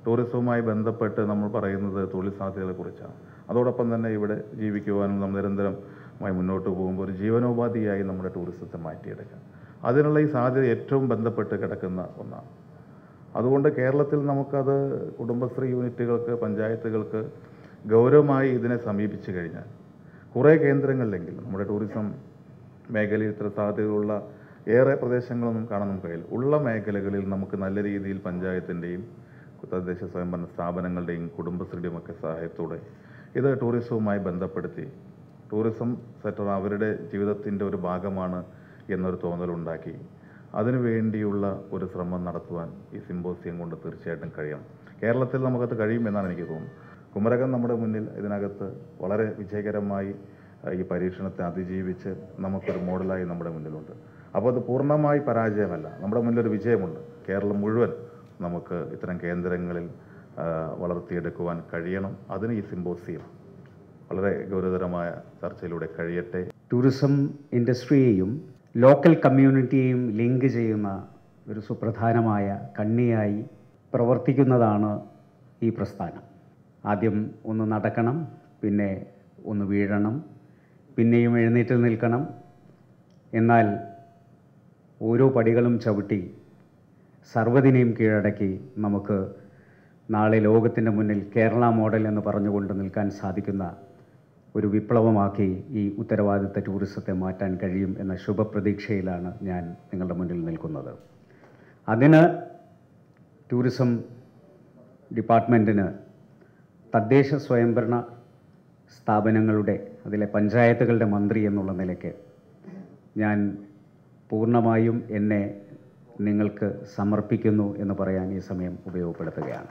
ടൂറിസവുമായി ബന്ധപ്പെട്ട് നമ്മൾ പറയുന്നത് തൊഴിൽ സാധ്യതകളെക്കുറിച്ചാണ്. അതോടൊപ്പം തന്നെ ഇവിടെ ജീവിക്കുവാനും നമ്മൾ നിരന്തരമായി മുന്നോട്ട് പോകുമ്പോൾ ഒരു ജീവനോപാധിയായി നമ്മുടെ ടൂറിസത്തെ മാറ്റിയെടുക്കാം. അതിനുള്ള ഈ സാധ്യത ഏറ്റവും ബന്ധപ്പെട്ട് കിടക്കുന്ന ഒന്നാണ്. അതുകൊണ്ട് കേരളത്തിൽ നമുക്കത് കുടുംബശ്രീ യൂണിറ്റുകൾക്ക്, പഞ്ചായത്തുകൾക്ക് ഗൗരവമായി ഇതിനെ സമീപിച്ചു കഴിഞ്ഞാൽ കുറേ കേന്ദ്രങ്ങളിലെങ്കിലും നമ്മുടെ ടൂറിസം മേഖലയിൽ ഇത്ര സാധ്യതയുള്ള ഏറെ പ്രദേശങ്ങളൊന്നും കാണാൻ നമുക്ക് കഴിയില്ല. ഉള്ള മേഖലകളിൽ നമുക്ക് നല്ല രീതിയിൽ പഞ്ചായത്തിൻ്റെയും തദ്ദേശ സ്വയംഭരണ സ്ഥാപനങ്ങളുടെയും കുടുംബശ്രീയുടെയും ഒക്കെ സഹായത്തോടെ ഇത് ടൂറിസവുമായി ബന്ധപ്പെടുത്തി ടൂറിസം സെക്ടർ അവരുടെ ജീവിതത്തിൻ്റെ ഒരു ഭാഗമാണ് എന്നൊരു തോന്നലുണ്ടാക്കി അതിനുവേണ്ടിയുള്ള ഒരു ശ്രമം നടത്തുവാൻ ഈ സിമ്പോസിയം കൊണ്ട് തീർച്ചയായിട്ടും കഴിയണം. കേരളത്തിൽ നമുക്കത് കഴിയുമെന്നാണ് എനിക്ക് തോന്നുന്നത്. കുമരകം നമ്മുടെ മുന്നിൽ ഇതിനകത്ത് വളരെ വിജയകരമായി ഈ പരീക്ഷണത്തെ അതിജീവിച്ച് നമുക്കൊരു മോഡലായി നമ്മുടെ മുന്നിലുണ്ട്. അപ്പോൾ അത് പൂർണ്ണമായി പരാജയമല്ല, നമ്മുടെ മുന്നിലൊരു വിജയമുണ്ട്. കേരളം മുഴുവൻ നമുക്ക് ഇത്തരം കേന്ദ്രങ്ങളിൽ വളർത്തിയെടുക്കുവാൻ കഴിയണം. അതിന് ഈ സിമ്പോസിയം വളരെ ഗൗരവതരമായ ചർച്ചയിലൂടെ കഴിയട്ടെ. ടൂറിസം ഇൻഡസ്ട്രിയെയും ലോക്കൽ കമ്മ്യൂണിറ്റിയെയും ലിങ്ക് ചെയ്യുന്ന ഒരു സുപ്രധാനമായ കണ്ണിയായി പ്രവർത്തിക്കുന്നതാണ് ഈ പ്രസ്ഥാനം. ആദ്യം ഒന്ന് നടക്കണം, പിന്നെ ഒന്ന് വീഴണം, പിന്നെയും എഴുന്നേറ്റ് നിൽക്കണം. എന്നാൽ ഓരോ പടികളും ചവിട്ടി സർവ്വതിനെയും കീഴടക്കി നമുക്ക് നാളെ ലോകത്തിൻ്റെ മുന്നിൽ കേരള മോഡൽ എന്ന് പറഞ്ഞുകൊണ്ട് നിൽക്കാൻ സാധിക്കുന്ന ഒരു വിപ്ലവമാക്കി ഈ ഉത്തരവാദിത്ത ടൂറിസത്തെ മാറ്റാൻ കഴിയും എന്ന ശുഭപ്രതീക്ഷയിലാണ് ഞാൻ നിങ്ങളുടെ മുന്നിൽ നിൽക്കുന്നത്. അതിന് ടൂറിസം ഡിപ്പാർട്ട്മെൻറ്റിന് തദ്ദേശ സ്വയംഭരണ സ്ഥാപനങ്ങളുടെ, അതിലെ പഞ്ചായത്തുകളുടെ മന്ത്രി എന്നുള്ള നിലയ്ക്ക് ഞാൻ പൂർണ്ണമായും എന്നെ നിങ്ങൾക്ക് സമർപ്പിക്കുന്നു എന്ന് പറയാൻ ഈ സമയം ഉപയോഗപ്പെടുത്തുകയാണ്.